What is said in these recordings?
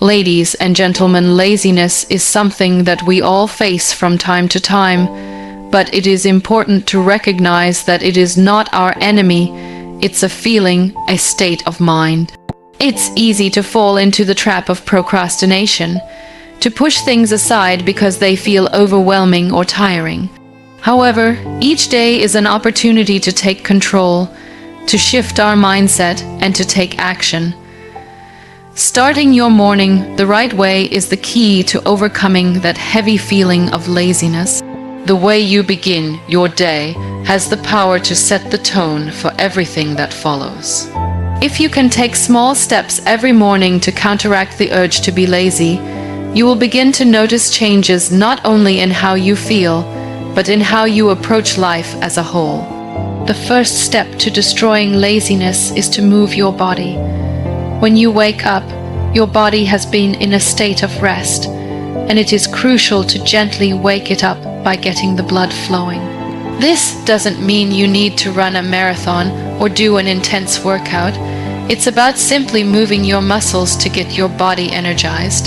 Ladies and gentlemen, laziness is something that we all face from time to time, but it is important to recognize that it is not our enemy. It's a feeling, a state of mind. It's easy to fall into the trap of procrastination, to push things aside because they feel overwhelming or tiring. However, each day is an opportunity to take control, to shift our mindset, and to take action. Starting your morning the right way is the key to overcoming that heavy feeling of laziness. The way you begin your day has the power to set the tone for everything that follows. If you can take small steps every morning to counteract the urge to be lazy, you will begin to notice changes not only in how you feel, but in how you approach life as a whole. The first step to destroying laziness is to move your body. When you wake up, your body has been in a state of rest, and it is crucial to gently wake it up by getting the blood flowing. This doesn't mean you need to run a marathon or do an intense workout. It's about simply moving your muscles to get your body energized.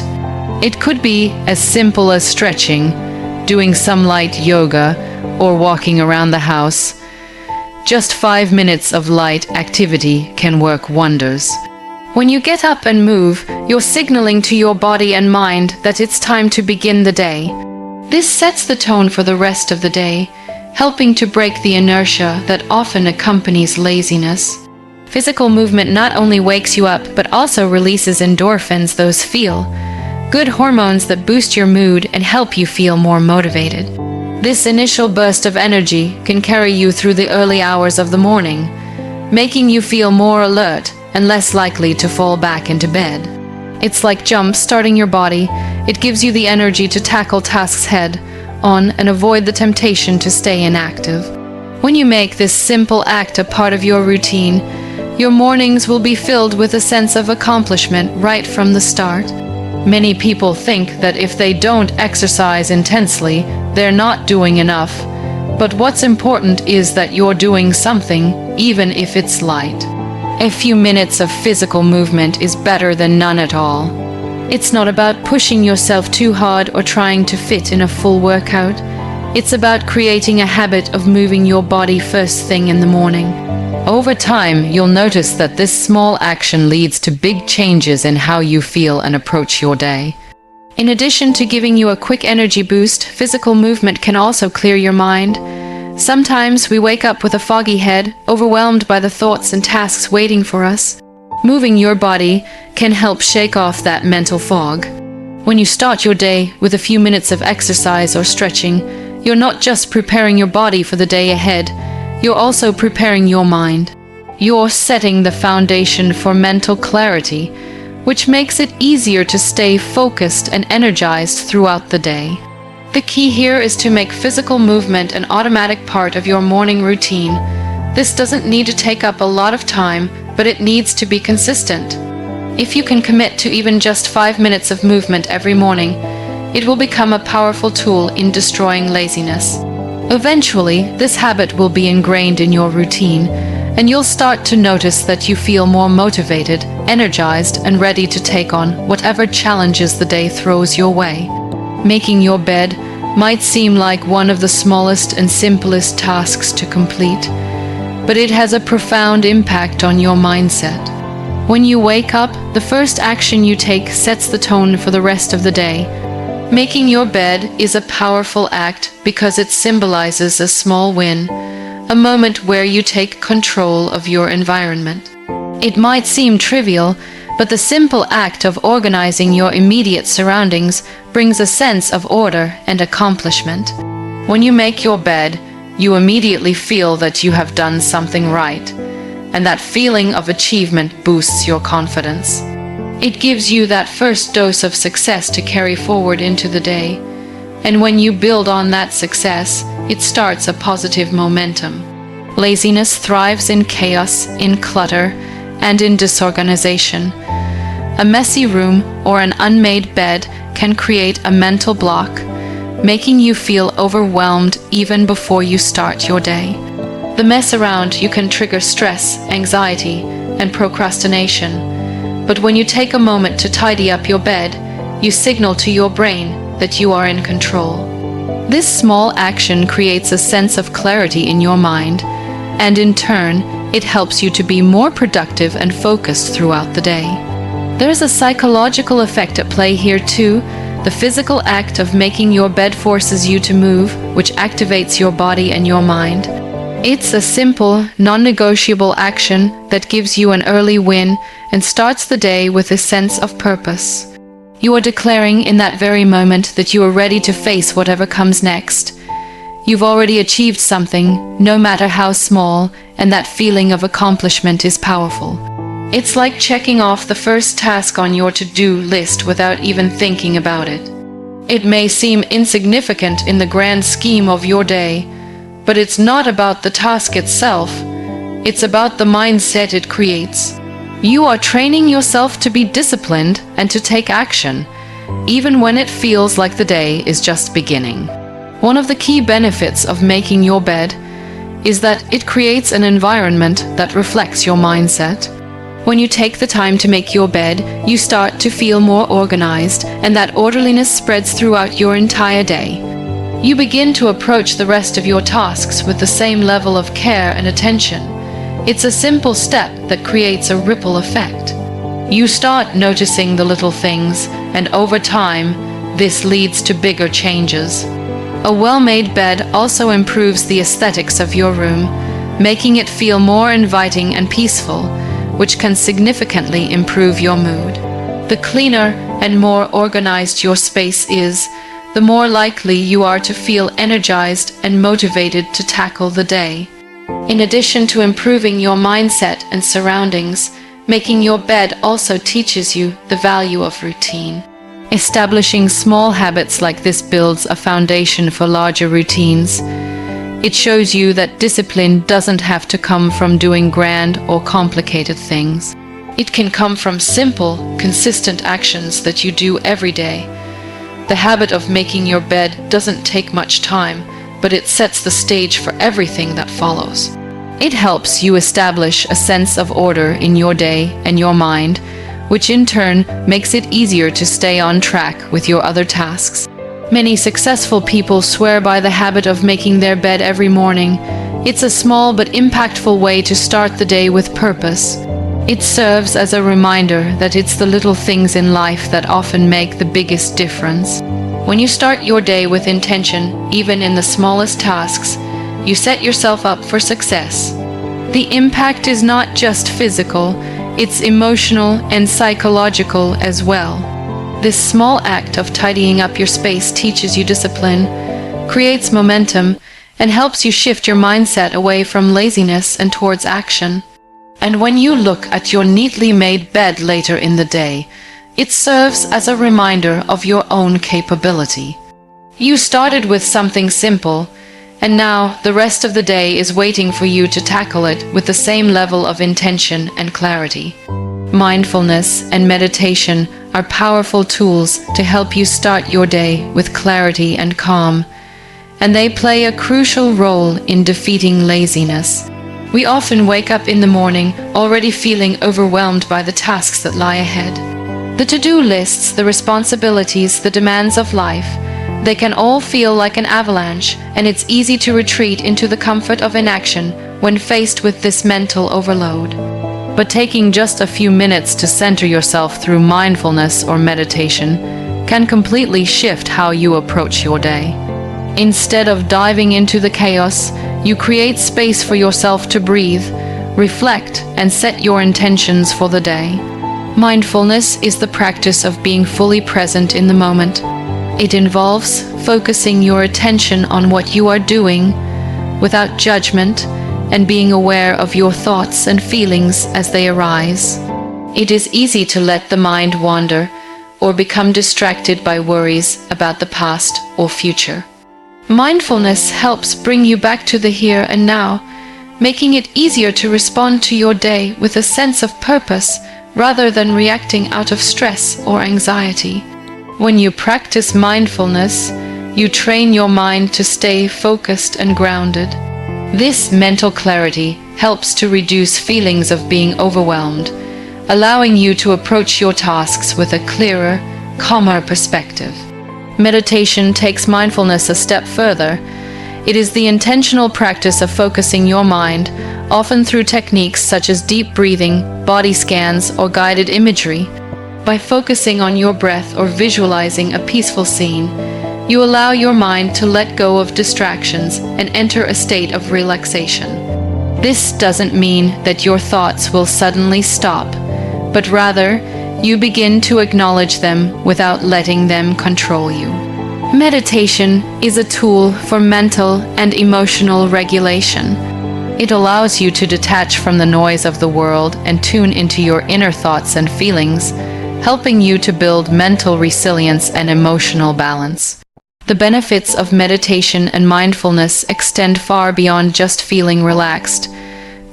It could be as simple as stretching, doing some light yoga, or walking around the house. Just 5 minutes of light activity can work wonders. When you get up and move, you're signaling to your body and mind that it's time to begin the day. This sets the tone for the rest of the day, helping to break the inertia that often accompanies laziness. Physical movement not only wakes you up, but also releases endorphins, those feel good hormones that boost your mood and help you feel more motivated. This initial burst of energy can carry you through the early hours of the morning, making you feel more alert and less likely to fall back into bed. It's like jump-starting your body. It gives you the energy to tackle tasks head on and avoid the temptation to stay inactive. When you make this simple act a part of your routine, your mornings will be filled with a sense of accomplishment right from the start. Many people think that if they don't exercise intensely, they're not doing enough. But what's important is that you're doing something, even if it's light. A few minutes of physical movement is better than none at all. It's not about pushing yourself too hard or trying to fit in a full workout. It's about creating a habit of moving your body first thing in the morning. Over time, you'll notice that this small action leads to big changes in how you feel and approach your day. In addition to giving you a quick energy boost, physical movement can also clear your mind. Sometimes we wake up with a foggy head, overwhelmed by the thoughts and tasks waiting for us. Moving your body can help shake off that mental fog. When you start your day with a few minutes of exercise or stretching, you're not just preparing your body for the day ahead, you're also preparing your mind. You're setting the foundation for mental clarity, which makes it easier to stay focused and energized throughout the day. The key here is to make physical movement an automatic part of your morning routine. This doesn't need to take up a lot of time, but it needs to be consistent. If you can commit to even just 5 minutes of movement every morning, it will become a powerful tool in destroying laziness. Eventually, this habit will be ingrained in your routine, and you'll start to notice that you feel more motivated, energized, and ready to take on whatever challenges the day throws your way. Making your bed might seem like one of the smallest and simplest tasks to complete, but it has a profound impact on your mindset. When you wake up, the first action you take sets the tone for the rest of the day. Making your bed is a powerful act because it symbolizes a small win, a moment where you take control of your environment. It might seem trivial, but the simple act of organizing your immediate surroundings brings a sense of order and accomplishment. When you make your bed, you immediately feel that you have done something right, and that feeling of achievement boosts your confidence. It gives you that first dose of success to carry forward into the day, and when you build on that success, it starts a positive momentum. Laziness thrives in chaos, in clutter, and in disorganization. A messy room or an unmade bed can create a mental block, making you feel overwhelmed even before you start your day. The mess around you can trigger stress, anxiety, and procrastination. But when you take a moment to tidy up your bed, you signal to your brain that you are in control. This small action creates a sense of clarity in your mind, and in turn, it helps you to be more productive and focused throughout the day. There's a psychological effect at play here too. The physical act of making your bed forces you to move, which activates your body and your mind. It's a simple, non-negotiable action that gives you an early win and starts the day with a sense of purpose. You are declaring in that very moment that you are ready to face whatever comes next. You've already achieved something, no matter how small, and that feeling of accomplishment is powerful. It's like checking off the first task on your to-do list without even thinking about it. It may seem insignificant in the grand scheme of your day, but it's not about the task itself. It's about the mindset it creates. You are training yourself to be disciplined and to take action, even when it feels like the day is just beginning. One of the key benefits of making your bed is that it creates an environment that reflects your mindset. When you take the time to make your bed, you start to feel more organized, and that orderliness spreads throughout your entire day. You begin to approach the rest of your tasks with the same level of care and attention. It's a simple step that creates a ripple effect. You start noticing the little things, and over time, this leads to bigger changes. A well-made bed also improves the aesthetics of your room, making it feel more inviting and peaceful, which can significantly improve your mood. The cleaner and more organized your space is, the more likely you are to feel energized and motivated to tackle the day. In addition to improving your mindset and surroundings, making your bed also teaches you the value of routine. Establishing small habits like this builds a foundation for larger routines. It shows you that discipline doesn't have to come from doing grand or complicated things. It can come from simple, consistent actions that you do every day. The habit of making your bed doesn't take much time, but it sets the stage for everything that follows. It helps you establish a sense of order in your day and your mind, which in turn makes it easier to stay on track with your other tasks. Many successful people swear by the habit of making their bed every morning. It's a small but impactful way to start the day with purpose. It serves as a reminder that it's the little things in life that often make the biggest difference. When you start your day with intention, even in the smallest tasks, you set yourself up for success. The impact is not just physical, it's emotional and psychological as well. This small act of tidying up your space teaches you discipline, creates momentum, and helps you shift your mindset away from laziness and towards action. And when you look at your neatly made bed later in the day, it serves as a reminder of your own capability. You started with something simple, and now the rest of the day is waiting for you to tackle it with the same level of intention and clarity. Mindfulness and meditation are powerful tools to help you start your day with clarity and calm, and they play a crucial role in defeating laziness. We often wake up in the morning already feeling overwhelmed by the tasks that lie ahead. The to-do lists, the responsibilities, the demands of life, they can all feel like an avalanche, and it's easy to retreat into the comfort of inaction when faced with this mental overload. But taking just a few minutes to center yourself through mindfulness or meditation can completely shift how you approach your day. Instead of diving into the chaos, you create space for yourself to breathe, reflect, and set your intentions for the day. Mindfulness is the practice of being fully present in the moment. It involves focusing your attention on what you are doing without judgment and being aware of your thoughts and feelings as they arise. It is easy to let the mind wander or become distracted by worries about the past or future. Mindfulness helps bring you back to the here and now, making it easier to respond to your day with a sense of purpose rather than reacting out of stress or anxiety. When you practice mindfulness, you train your mind to stay focused and grounded. This mental clarity helps to reduce feelings of being overwhelmed, allowing you to approach your tasks with a clearer, calmer perspective. Meditation takes mindfulness a step further. It is the intentional practice of focusing your mind, often through techniques such as deep breathing, body scans, or guided imagery. By focusing on your breath or visualizing a peaceful scene, you allow your mind to let go of distractions and enter a state of relaxation. This doesn't mean that your thoughts will suddenly stop, but rather, you begin to acknowledge them without letting them control you. Meditation is a tool for mental and emotional regulation. It allows you to detach from the noise of the world and tune into your inner thoughts and feelings, helping you to build mental resilience and emotional balance. The benefits of meditation and mindfulness extend far beyond just feeling relaxed.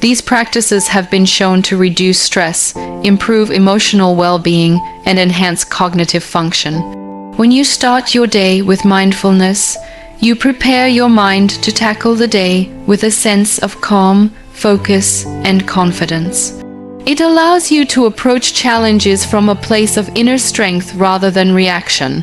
These practices have been shown to reduce stress, improve emotional well-being, and enhance cognitive function. When you start your day with mindfulness, you prepare your mind to tackle the day with a sense of calm, focus, and confidence. It allows you to approach challenges from a place of inner strength rather than reaction.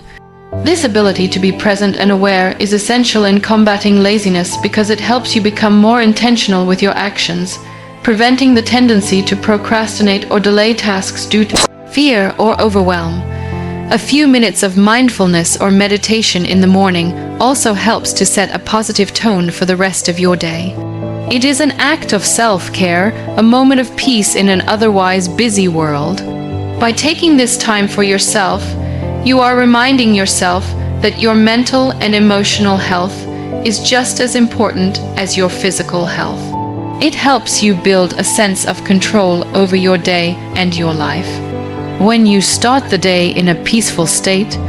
This ability to be present and aware is essential in combating laziness because it helps you become more intentional with your actions, preventing the tendency to procrastinate or delay tasks due to fear or overwhelm. A few minutes of mindfulness or meditation in the morning also helps to set a positive tone for the rest of your day. It is an act of self-care, a moment of peace in an otherwise busy world. By taking this time for yourself, you are reminding yourself that your mental and emotional health is just as important as your physical health. It helps you build a sense of control over your day and your life. When you start the day in a peaceful state,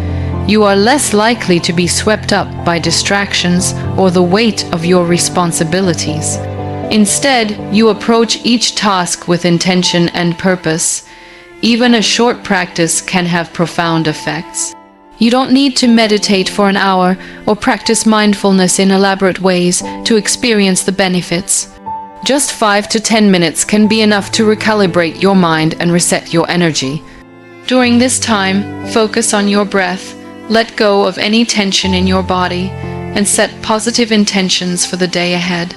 you are less likely to be swept up by distractions or the weight of your responsibilities. Instead, you approach each task with intention and purpose. Even a short practice can have profound effects. You don't need to meditate for an hour or practice mindfulness in elaborate ways to experience the benefits. Just 5 to 10 minutes can be enough to recalibrate your mind and reset your energy. During this time, focus on your breath, let go of any tension in your body, and set positive intentions for the day ahead.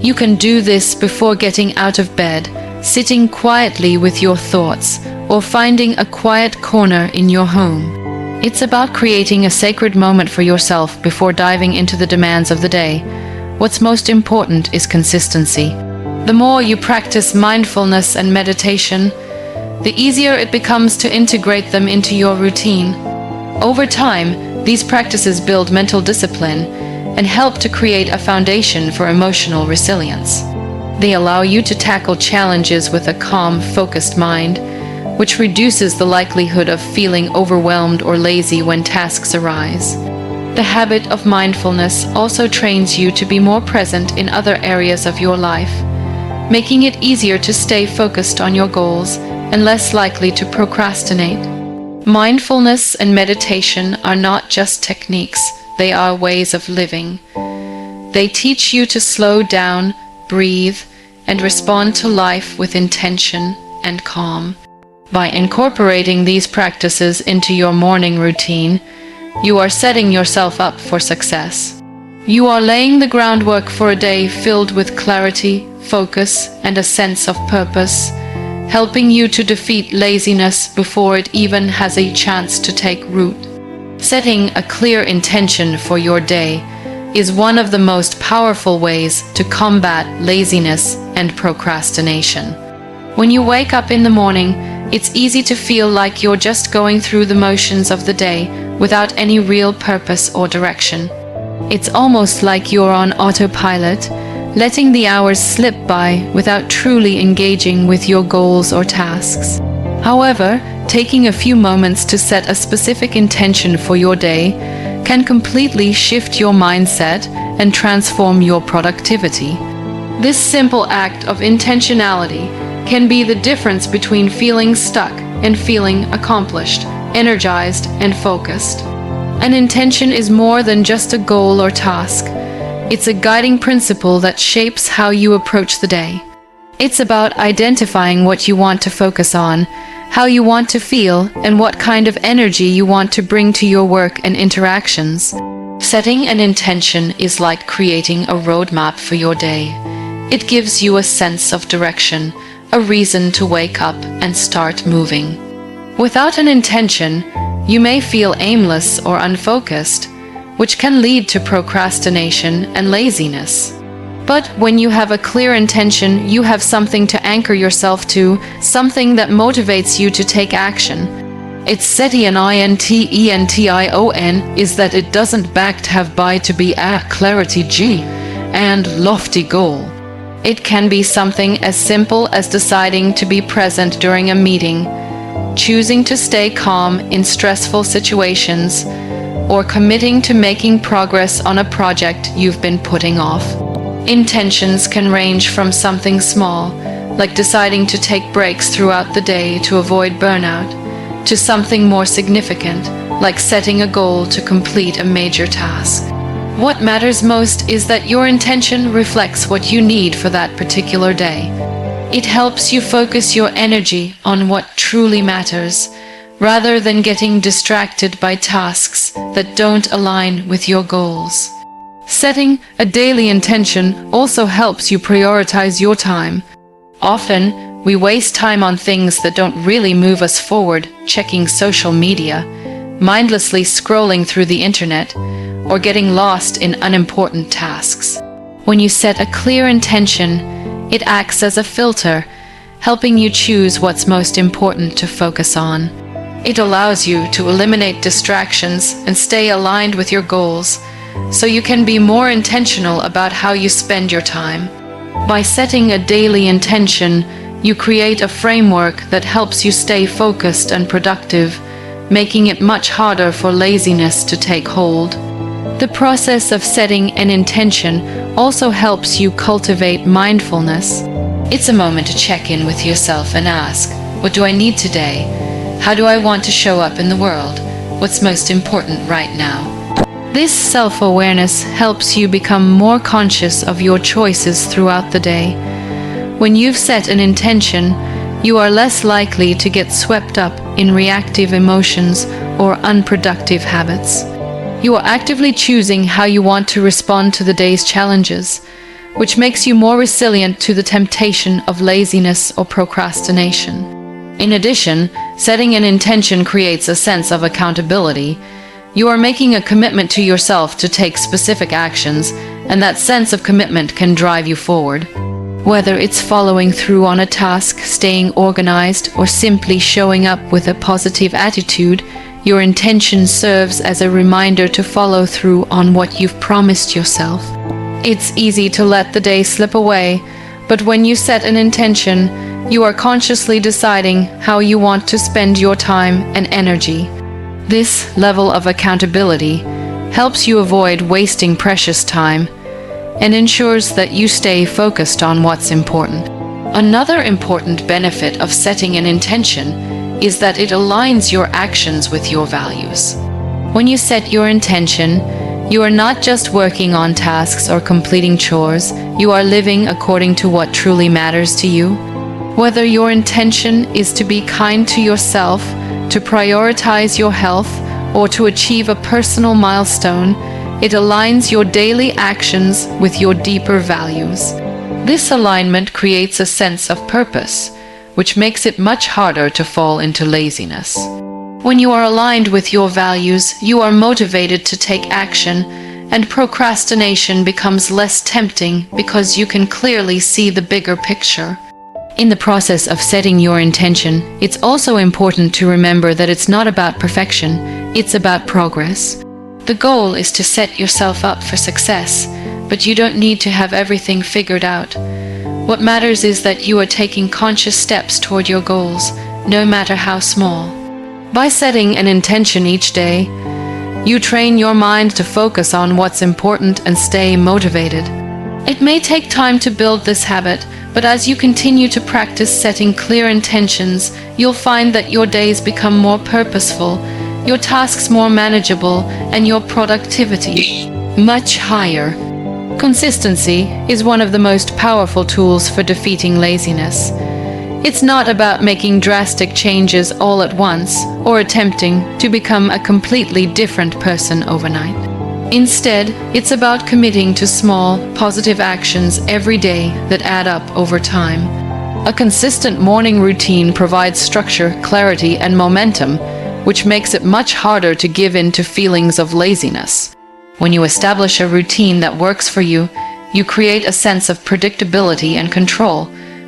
You can do this before getting out of bed, sitting quietly with your thoughts, or finding a quiet corner in your home. It's about creating a sacred moment for yourself before diving into the demands of the day. What's most important is consistency. The more you practice mindfulness and meditation, the easier it becomes to integrate them into your routine. Over time, these practices build mental discipline and help to create a foundation for emotional resilience. They allow you to tackle challenges with a calm, focused mind, which reduces the likelihood of feeling overwhelmed or lazy when tasks arise. The habit of mindfulness also trains you to be more present in other areas of your life, making it easier to stay focused on your goals and less likely to procrastinate. Mindfulness and meditation are not just techniques, they are ways of living. They teach you to slow down, breathe, and respond to life with intention and calm. By incorporating these practices into your morning routine, you are setting yourself up for success. You are laying the groundwork for a day filled with clarity, focus, and a sense of purpose, helping you to defeat laziness before it even has a chance to take root. Setting a clear intention for your day is one of the most powerful ways to combat laziness and procrastination. When you wake up in the morning, it's easy to feel like you're just going through the motions of the day without any real purpose or direction. It's almost like you're on autopilot, letting the hours slip by without truly engaging with your goals or tasks. However, taking a few moments to set a specific intention for your day can completely shift your mindset and transform your productivity. This simple act of intentionality can be the difference between feeling stuck and feeling accomplished, energized, and focused. An intention is more than just a goal or task. It's a guiding principle that shapes how you approach the day. It's about identifying what you want to focus on, how you want to feel, and what kind of energy you want to bring to your work and interactions. Setting an intention is like creating a roadmap for your day. It gives you a sense of direction, a reason to wake up and start moving. Without an intention, you may feel aimless or unfocused, which can lead to procrastination and laziness. But when you have a clear intention, you have something to anchor yourself to, something that motivates you to take action. Its setting intention is that it doesn't back to have by to be a clarity G and lofty goal. It can be something as simple as deciding to be present during a meeting, choosing to stay calm in stressful situations, or committing to making progress on a project you've been putting off. Intentions can range from something small, like deciding to take breaks throughout the day to avoid burnout, to something more significant, like setting a goal to complete a major task. What matters most is that your intention reflects what you need for that particular day. It helps you focus your energy on what truly matters, rather than getting distracted by tasks that don't align with your goals. Setting a daily intention also helps you prioritize your time. Often, we waste time on things that don't really move us forward, checking social media, mindlessly scrolling through the internet, or getting lost in unimportant tasks. When you set a clear intention, it acts as a filter, helping you choose what's most important to focus on. It allows you to eliminate distractions and stay aligned with your goals, so you can be more intentional about how you spend your time. By setting a daily intention, you create a framework that helps you stay focused and productive, making it much harder for laziness to take hold. The process of setting an intention also helps you cultivate mindfulness. It's a moment to check in with yourself and ask, what do I need today? How do I want to show up in the world? What's most important right now? This self-awareness helps you become more conscious of your choices throughout the day. When you've set an intention, you are less likely to get swept up in reactive emotions or unproductive habits. You are actively choosing how you want to respond to the day's challenges, which makes you more resilient to the temptation of laziness or procrastination. In addition, setting an intention creates a sense of accountability. You are making a commitment to yourself to take specific actions, and that sense of commitment can drive you forward. Whether it's following through on a task, staying organized, or simply showing up with a positive attitude, your intention serves as a reminder to follow through on what you've promised yourself. It's easy to let the day slip away, but when you set an intention, you are consciously deciding how you want to spend your time and energy. This level of accountability helps you avoid wasting precious time and ensures that you stay focused on what's important. Another important benefit of setting an intention is that it aligns your actions with your values. When you set your intention, you are not just working on tasks or completing chores, you are living according to what truly matters to you. Whether your intention is to be kind to yourself, to prioritize your health, or to achieve a personal milestone, it aligns your daily actions with your deeper values. This alignment creates a sense of purpose, which makes it much harder to fall into laziness. When you are aligned with your values, you are motivated to take action, and procrastination becomes less tempting because you can clearly see the bigger picture. In the process of setting your intention, it's also important to remember that it's not about perfection, it's about progress. The goal is to set yourself up for success, but you don't need to have everything figured out. What matters is that you are taking conscious steps toward your goals, no matter how small. By setting an intention each day, you train your mind to focus on what's important and stay motivated. It may take time to build this habit, but as you continue to practice setting clear intentions, you'll find that your days become more purposeful, your tasks more manageable, and your productivity much higher. Consistency is one of the most powerful tools for defeating laziness. It's not about making drastic changes all at once or attempting to become a completely different person overnight. Instead, it's about committing to small, positive actions every day that add up over time. A consistent morning routine provides structure, clarity, and momentum, which makes it much harder to give in to feelings of laziness. When you establish a routine that works for you, you create a sense of predictability and control,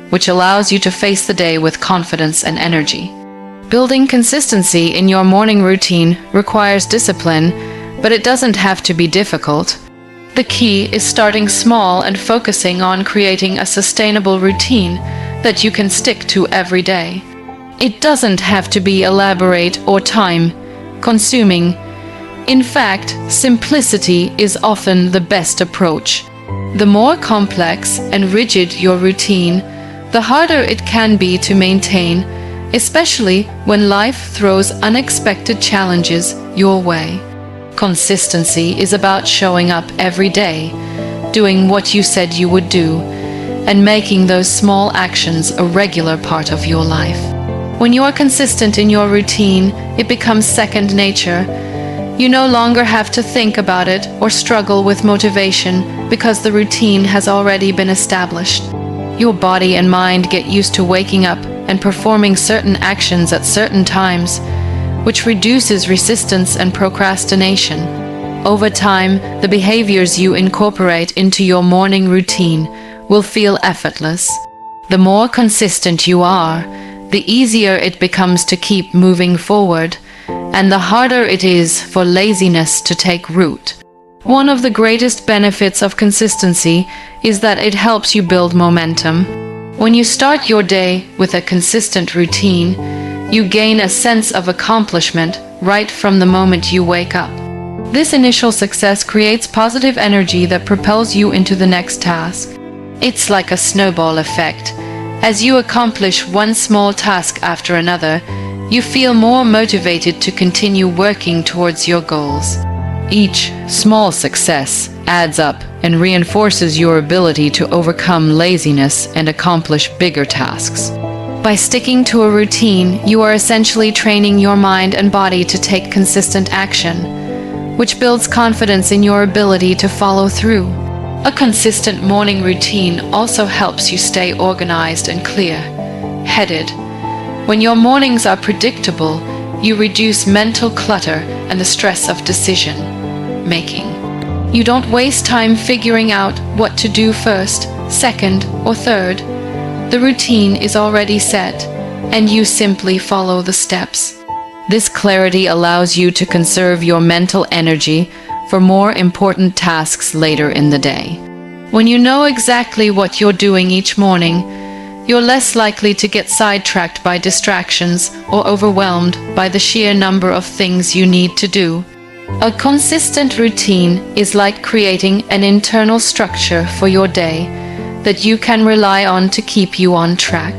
which allows you to face the day with confidence and energy. Building consistency in your morning routine requires discipline, but it doesn't have to be difficult. The key is starting small and focusing on creating a sustainable routine that you can stick to every day. It doesn't have to be elaborate or time-consuming. In fact, simplicity is often the best approach. The more complex and rigid your routine, the harder it can be to maintain, especially when life throws unexpected challenges your way. Consistency is about showing up every day, doing what you said you would do, and making those small actions a regular part of your life. When you are consistent in your routine, it becomes second nature. You no longer have to think about it or struggle with motivation because the routine has already been established. Your body and mind get used to waking up and performing certain actions at certain times, which reduces resistance and procrastination. Over time, the behaviors you incorporate into your morning routine will feel effortless. The more consistent you are, the easier it becomes to keep moving forward, and the harder it is for laziness to take root. One of the greatest benefits of consistency is that it helps you build momentum. When you start your day with a consistent routine, you gain a sense of accomplishment right from the moment you wake up. This initial success creates positive energy that propels you into the next task. It's like a snowball effect. As you accomplish one small task after another, you feel more motivated to continue working towards your goals. Each small success adds up and reinforces your ability to overcome laziness and accomplish bigger tasks. By sticking to a routine, you are essentially training your mind and body to take consistent action, which builds confidence in your ability to follow through. A consistent morning routine also helps you stay organized and clear-headed. When your mornings are predictable, you reduce mental clutter and the stress of decision-making. You don't waste time figuring out what to do first, second, or third. The routine is already set, and you simply follow the steps. This clarity allows you to conserve your mental energy for more important tasks later in the day. When you know exactly what you're doing each morning, you're less likely to get sidetracked by distractions or overwhelmed by the sheer number of things you need to do. A consistent routine is like creating an internal structure for your day that you can rely on to keep you on track.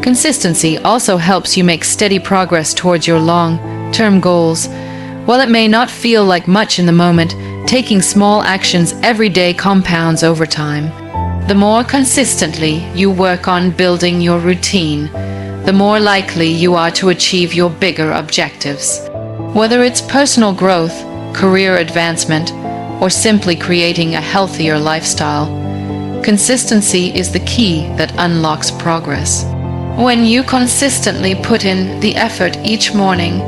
Consistency also helps you make steady progress towards your long-term goals. While it may not feel like much in the moment, taking small actions every day compounds over time. The more consistently you work on building your routine, the more likely you are to achieve your bigger objectives. Whether it's personal growth, career advancement, or simply creating a healthier lifestyle, consistency is the key that unlocks progress. When you consistently put in the effort each morning,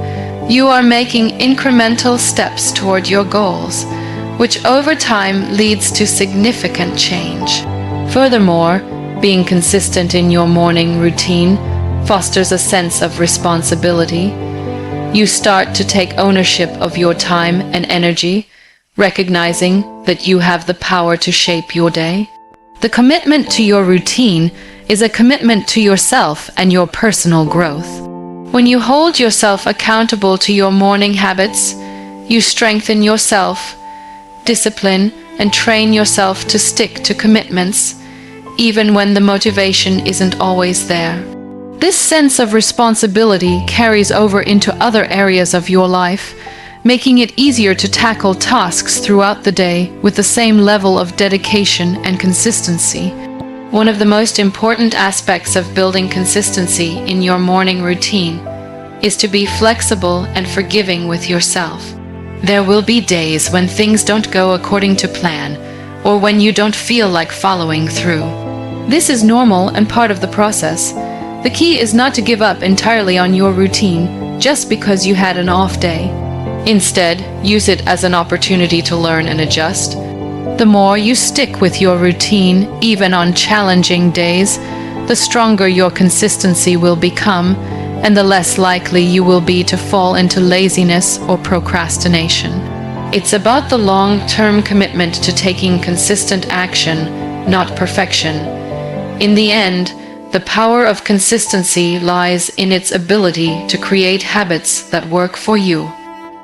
you are making incremental steps toward your goals, which over time leads to significant change. Furthermore, being consistent in your morning routine fosters a sense of responsibility. You start to take ownership of your time and energy, recognizing that you have the power to shape your day. The commitment to your routine is a commitment to yourself and your personal growth. When you hold yourself accountable to your morning habits, you strengthen your self-discipline and train yourself to stick to commitments, even when the motivation isn't always there. This sense of responsibility carries over into other areas of your life, making it easier to tackle tasks throughout the day with the same level of dedication and consistency. One of the most important aspects of building consistency in your morning routine is to be flexible and forgiving with yourself. There will be days when things don't go according to plan, or when you don't feel like following through. This is normal and part of the process. The key is not to give up entirely on your routine just because you had an off day. Instead, use it as an opportunity to learn and adjust. The more you stick with your routine, even on challenging days, the stronger your consistency will become, and the less likely you will be to fall into laziness or procrastination. It's about the long-term commitment to taking consistent action, not perfection. In the end, the power of consistency lies in its ability to create habits that work for you.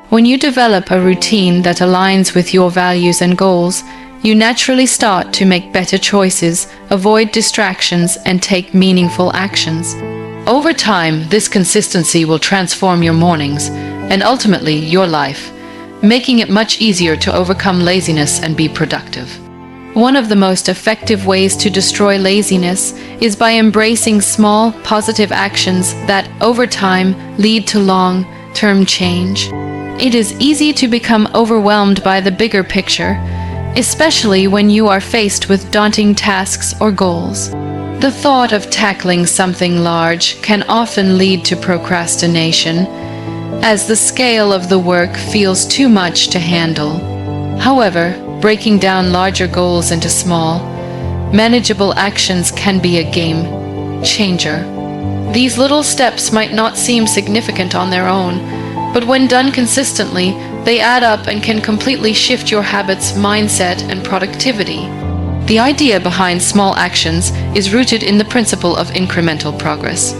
When you develop a routine that aligns with your values and goals, you naturally start to make better choices, avoid distractions, and take meaningful actions. Over time, this consistency will transform your mornings and ultimately your life, making it much easier to overcome laziness and be productive. One of the most effective ways to destroy laziness is by embracing small, positive actions that, over time, lead to long-term change. It is easy to become overwhelmed by the bigger picture, especially when you are faced with daunting tasks or goals. The thought of tackling something large can often lead to procrastination, as the scale of the work feels too much to handle. However, breaking down larger goals into small, manageable actions can be a game changer. These little steps might not seem significant on their own, but when done consistently, they add up and can completely shift your habits, mindset, and productivity. The idea behind small actions is rooted in the principle of incremental progress.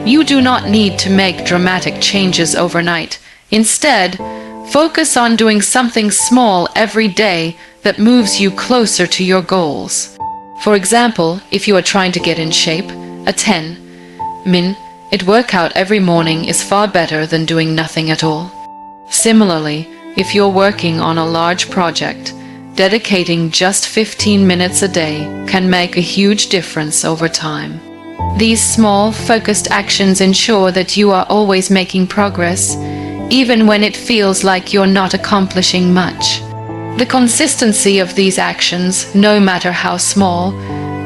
You do not need to make dramatic changes overnight. Instead, focus on doing something small every day that moves you closer to your goals. For example, if you are trying to get in shape, a 10-minute workout every morning is far better than doing nothing at all. Similarly, if you're working on a large project, dedicating just 15 minutes a day can make a huge difference over time. These small, focused actions ensure that you are always making progress, even when it feels like you're not accomplishing much. The consistency of these actions, no matter how small,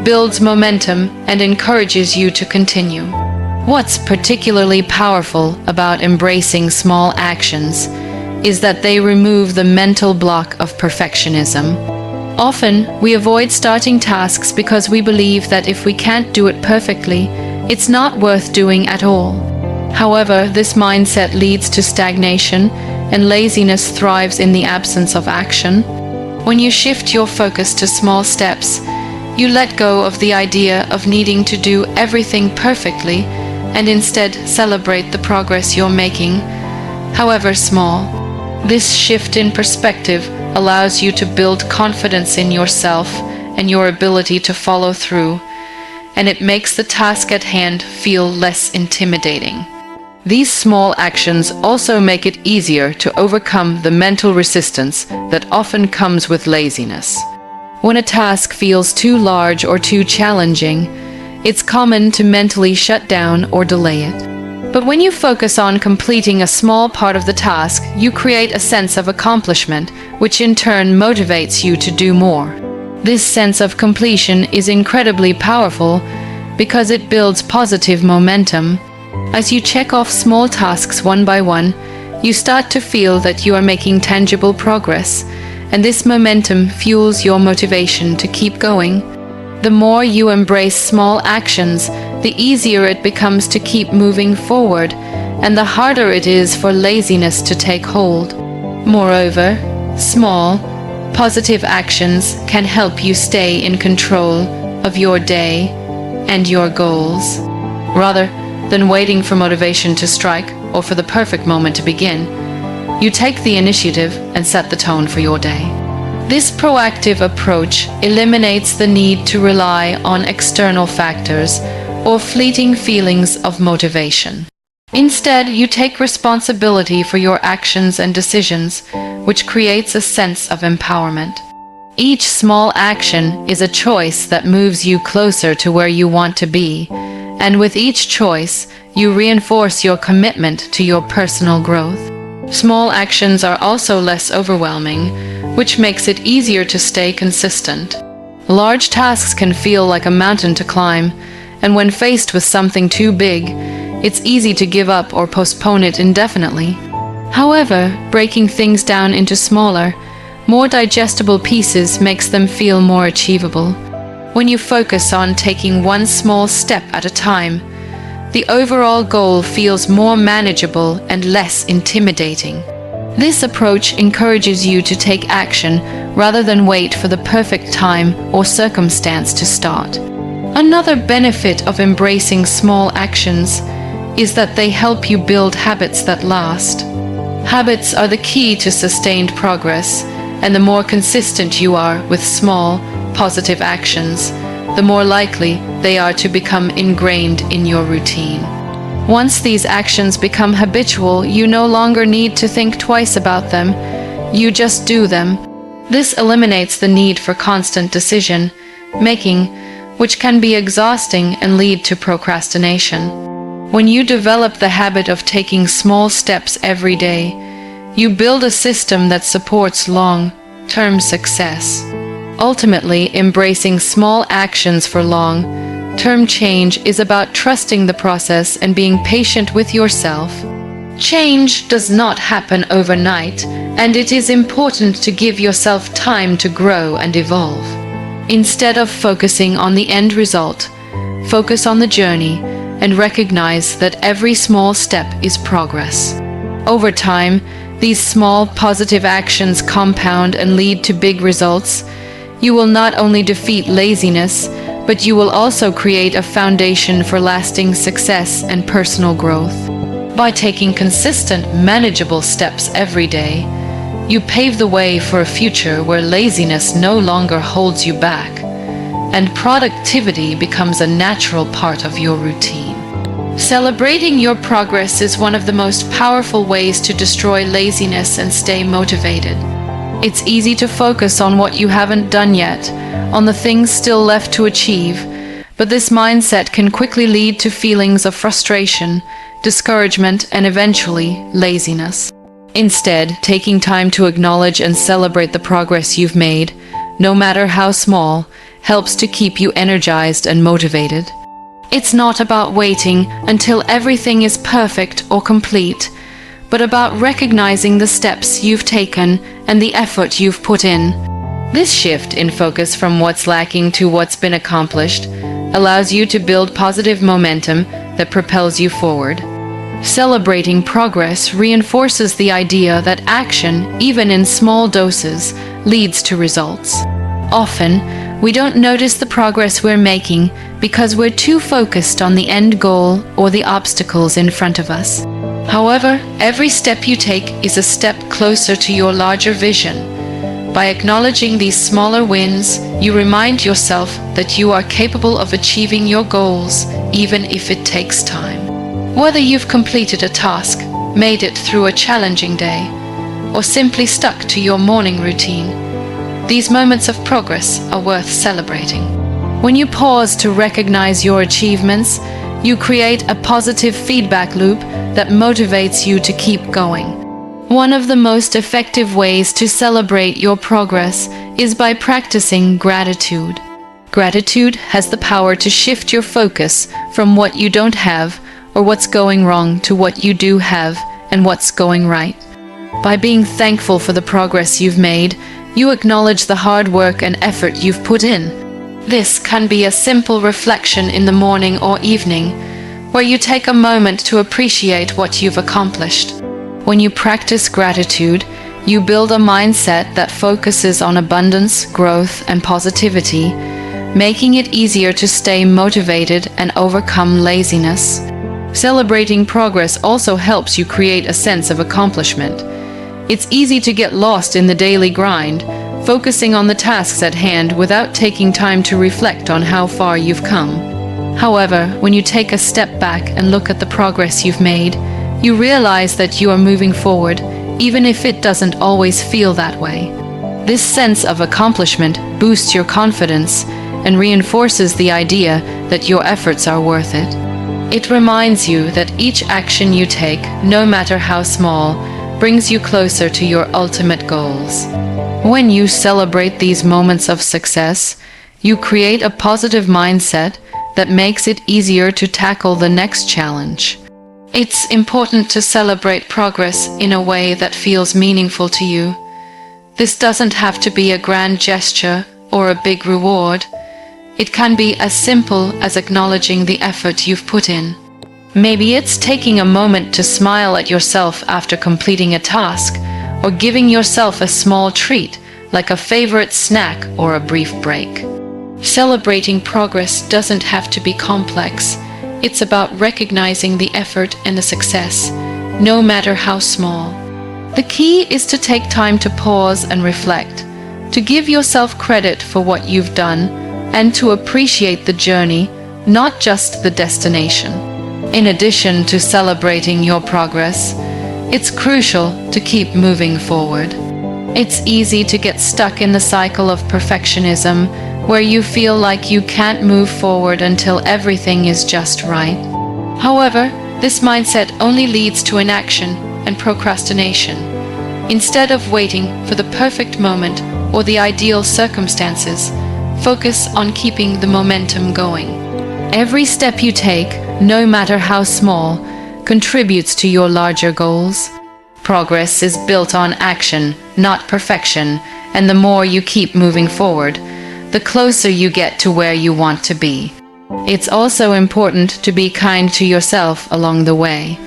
builds momentum and encourages you to continue. What's particularly powerful about embracing small actions is that they remove the mental block of perfectionism. Often, we avoid starting tasks because we believe that if we can't do it perfectly, it's not worth doing at all. However, this mindset leads to stagnation, and laziness thrives in the absence of action. When you shift your focus to small steps, you let go of the idea of needing to do everything perfectly and instead celebrate the progress you're making, however small. This shift in perspective allows you to build confidence in yourself and your ability to follow through, and it makes the task at hand feel less intimidating. These small actions also make it easier to overcome the mental resistance that often comes with laziness. When a task feels too large or too challenging, it's common to mentally shut down or delay it. But when you focus on completing a small part of the task, you create a sense of accomplishment, which in turn motivates you to do more. This sense of completion is incredibly powerful because it builds positive momentum. As you check off small tasks one by one, you start to feel that you are making tangible progress, and this momentum fuels your motivation to keep going. The more you embrace small actions, the easier it becomes to keep moving forward, and the harder it is for laziness to take hold. Moreover, small, positive actions can help you stay in control of your day and your goals. Rather than waiting for motivation to strike or for the perfect moment to begin, you take the initiative and set the tone for your day. This proactive approach eliminates the need to rely on external factors or fleeting feelings of motivation. Instead, you take responsibility for your actions and decisions, which creates a sense of empowerment. Each small action is a choice that moves you closer to where you want to be, and with each choice, you reinforce your commitment to your personal growth. Small actions are also less overwhelming, which makes it easier to stay consistent. Large tasks can feel like a mountain to climb, and when faced with something too big, it's easy to give up or postpone it indefinitely. However, breaking things down into smaller, more digestible pieces makes them feel more achievable. When you focus on taking one small step at a time, the overall goal feels more manageable and less intimidating. This approach encourages you to take action rather than wait for the perfect time or circumstance to start. Another benefit of embracing small actions is that they help you build habits that last. Habits are the key to sustained progress, and the more consistent you are with small, positive actions, the more likely they are to become ingrained in your routine. Once these actions become habitual, you no longer need to think twice about them. You just do them. This eliminates the need for constant decision making, which can be exhausting and lead to procrastination. When you develop the habit of taking small steps every day, you build a system that supports long-term success. Ultimately, embracing small actions for long-term change is about trusting the process and being patient with yourself. Change does not happen overnight, and it is important to give yourself time to grow and evolve. Instead of focusing on the end result, focus on the journey and recognize that every small step is progress. Over time, these small positive actions compound and lead to big results. You will not only defeat laziness, but you will also create a foundation for lasting success and personal growth. By taking consistent, manageable steps every day, you pave the way for a future where laziness no longer holds you back, and productivity becomes a natural part of your routine. Celebrating your progress is one of the most powerful ways to destroy laziness and stay motivated. It's easy to focus on what you haven't done yet, on the things still left to achieve, but this mindset can quickly lead to feelings of frustration, discouragement, and eventually laziness. Instead, taking time to acknowledge and celebrate the progress you've made, no matter how small, helps to keep you energized and motivated. It's not about waiting until everything is perfect or complete, but about recognizing the steps you've taken and the effort you've put in. This shift in focus from what's lacking to what's been accomplished allows you to build positive momentum that propels you forward. Celebrating progress reinforces the idea that action, even in small doses, leads to results. Often, we don't notice the progress we're making because we're too focused on the end goal or the obstacles in front of us. However, every step you take is a step closer to your larger vision. By acknowledging these smaller wins, you remind yourself that you are capable of achieving your goals, even if it takes time. Whether you've completed a task, made it through a challenging day, or simply stuck to your morning routine, these moments of progress are worth celebrating. When you pause to recognize your achievements, you create a positive feedback loop that motivates you to keep going. One of the most effective ways to celebrate your progress is by practicing gratitude. Gratitude has the power to shift your focus from what you don't have or what's going wrong to what you do have and what's going right. By being thankful for the progress you've made, you acknowledge the hard work and effort you've put in. This can be a simple reflection in the morning or evening, where you take a moment to appreciate what you've accomplished. When you practice gratitude, you build a mindset that focuses on abundance, growth, and positivity, making it easier to stay motivated and overcome laziness. Celebrating progress also helps you create a sense of accomplishment. It's easy to get lost in the daily grind, focusing on the tasks at hand without taking time to reflect on how far you've come. However, when you take a step back and look at the progress you've made, you realize that you are moving forward, even if it doesn't always feel that way. This sense of accomplishment boosts your confidence and reinforces the idea that your efforts are worth it. It reminds you that each action you take, no matter how small, brings you closer to your ultimate goals. When you celebrate these moments of success, you create a positive mindset that makes it easier to tackle the next challenge. It's important to celebrate progress in a way that feels meaningful to you. This doesn't have to be a grand gesture or a big reward. It can be as simple as acknowledging the effort you've put in. Maybe it's taking a moment to smile at yourself after completing a task, or giving yourself a small treat, like a favorite snack or a brief break. Celebrating progress doesn't have to be complex. It's about recognizing the effort and the success, no matter how small. The key is to take time to pause and reflect, to give yourself credit for what you've done, and to appreciate the journey, not just the destination. In addition to celebrating your progress, it's crucial to keep moving forward. It's easy to get stuck in the cycle of perfectionism, where you feel like you can't move forward until everything is just right. However, this mindset only leads to inaction and procrastination. Instead of waiting for the perfect moment or the ideal circumstances, focus on keeping the momentum going. Every step you take, no matter how small, contributes to your larger goals. Progress is built on action, not perfection, and the more you keep moving forward, the closer you get to where you want to be. It's also important to be kind to yourself along the way.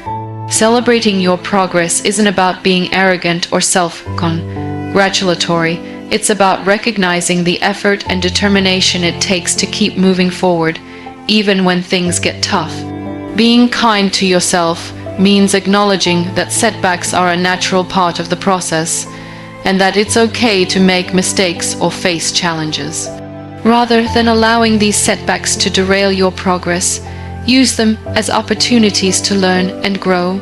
Celebrating your progress isn't about being arrogant or self-congratulatory. It's about recognizing the effort and determination it takes to keep moving forward, even when things get tough. Being kind to yourself means acknowledging that setbacks are a natural part of the process, and that it's okay to make mistakes or face challenges. Rather than allowing these setbacks to derail your progress, use them as opportunities to learn and grow.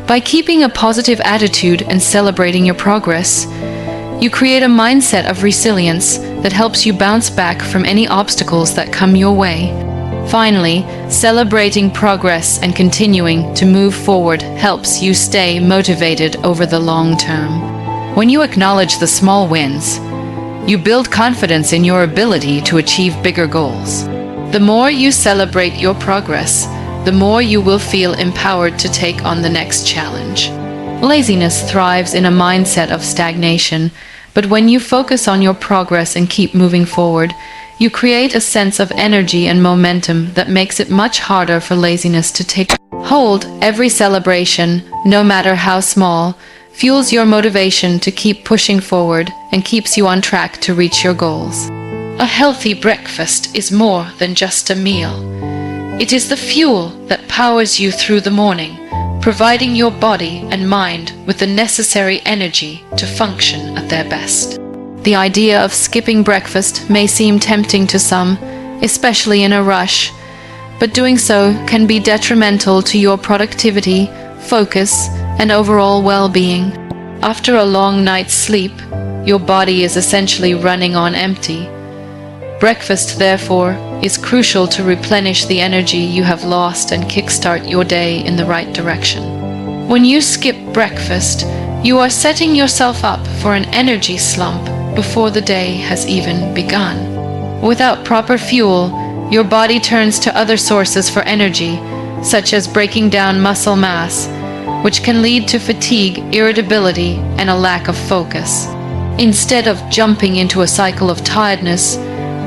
By keeping a positive attitude and celebrating your progress, you create a mindset of resilience that helps you bounce back from any obstacles that come your way. Finally, celebrating progress and continuing to move forward helps you stay motivated over the long term. When you acknowledge the small wins, you build confidence in your ability to achieve bigger goals. The more you celebrate your progress, the more you will feel empowered to take on the next challenge. Laziness thrives in a mindset of stagnation, but when you focus on your progress and keep moving forward, you create a sense of energy and momentum that makes it much harder for laziness to take hold. Every celebration, no matter how small, fuels your motivation to keep pushing forward and keeps you on track to reach your goals. A healthy breakfast is more than just a meal. It is the fuel that powers you through the morning, providing your body and mind with the necessary energy to function at their best. The idea of skipping breakfast may seem tempting to some, especially in a rush, but doing so can be detrimental to your productivity, focus, and overall well-being. After a long night's sleep, your body is essentially running on empty. Breakfast, therefore, is crucial to replenish the energy you have lost and kickstart your day in the right direction. When you skip breakfast, you are setting yourself up for an energy slump before the day has even begun. Without proper fuel, your body turns to other sources for energy, such as breaking down muscle mass, which can lead to fatigue, irritability, and a lack of focus. Instead of jumping into a cycle of tiredness,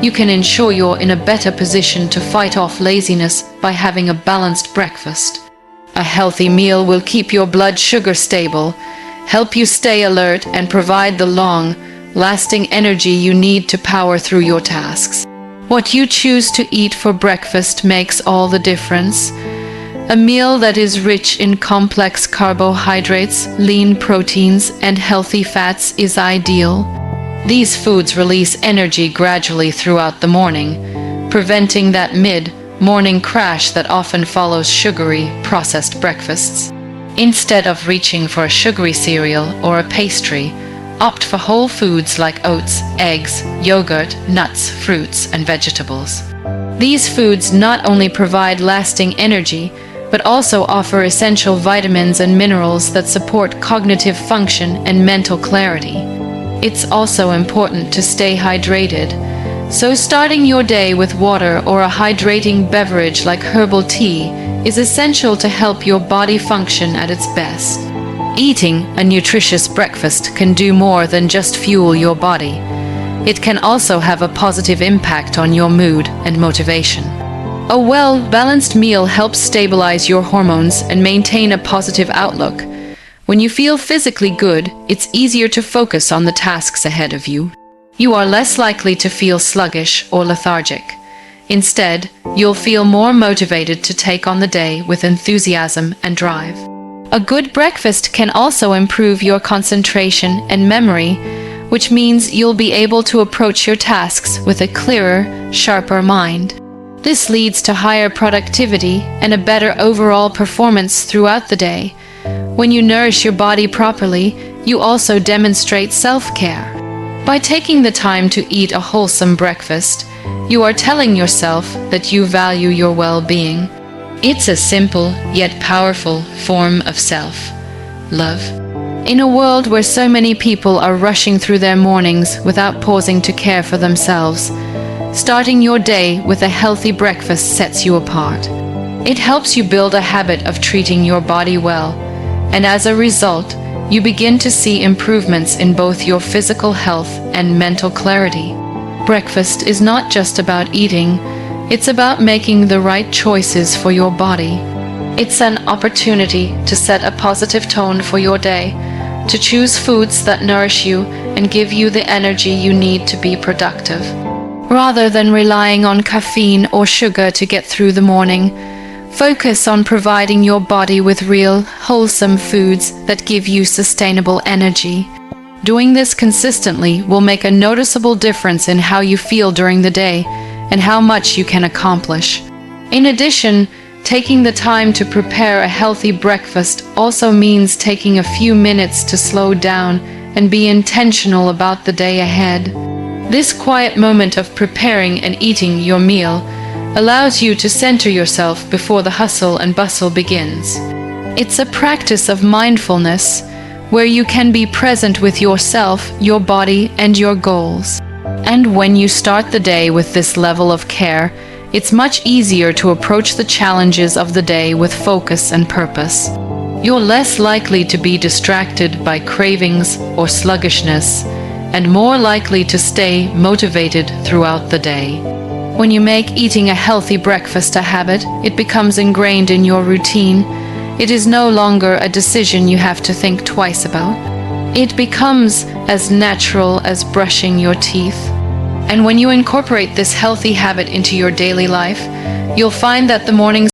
you can ensure you're in a better position to fight off laziness by having a balanced breakfast. A healthy meal will keep your blood sugar stable, help you stay alert, and provide the long-lasting energy you need to power through your tasks. What you choose to eat for breakfast makes all the difference. A meal that is rich in complex carbohydrates, lean proteins, and healthy fats is ideal. These foods release energy gradually throughout the morning, preventing that mid morning crash that often follows sugary, processed breakfasts. Instead of reaching for a sugary cereal or a pastry, opt for whole foods like oats, eggs, yogurt, nuts, fruits, and vegetables. These foods not only provide lasting energy, but also offer essential vitamins and minerals that support cognitive function and mental clarity. It's also important to stay hydrated, so starting your day with water or a hydrating beverage like herbal tea is essential to help your body function at its best. Eating a nutritious breakfast can do more than just fuel your body. It can also have a positive impact on your mood and motivation. A well-balanced meal helps stabilize your hormones and maintain a positive outlook. When you feel physically good, it's easier to focus on the tasks ahead of you. You are less likely to feel sluggish or lethargic. Instead, you'll feel more motivated to take on the day with enthusiasm and drive. A good breakfast can also improve your concentration and memory, which means you'll be able to approach your tasks with a clearer, sharper mind. This leads to higher productivity and a better overall performance throughout the day. When you nourish your body properly, you also demonstrate self-care. By taking the time to eat a wholesome breakfast, you are telling yourself that you value your well-being. It's a simple yet powerful form of self-love. In a world where so many people are rushing through their mornings without pausing to care for themselves, starting your day with a healthy breakfast sets you apart. It helps you build a habit of treating your body well, and as a result, you begin to see improvements in both your physical health and mental clarity. Breakfast is not just about eating, it's about making the right choices for your body. It's an opportunity to set a positive tone for your day, to choose foods that nourish you and give you the energy you need to be productive. Rather than relying on caffeine or sugar to get through the morning, focus on providing your body with real, wholesome foods that give you sustainable energy. Doing this consistently will make a noticeable difference in how you feel during the day and how much you can accomplish. In addition, taking the time to prepare a healthy breakfast also means taking a few minutes to slow down and be intentional about the day ahead. This quiet moment of preparing and eating your meal allows you to center yourself before the hustle and bustle begins. It's a practice of mindfulness where you can be present with yourself, your body, and your goals. And when you start the day with this level of care, it's much easier to approach the challenges of the day with focus and purpose. You're less likely to be distracted by cravings or sluggishness, and more likely to stay motivated throughout the day. When you make eating a healthy breakfast a habit, it becomes ingrained in your routine. It is no longer a decision you have to think twice about. It becomes as natural as brushing your teeth. And when you incorporate this healthy habit into your daily life, you'll find that the mornings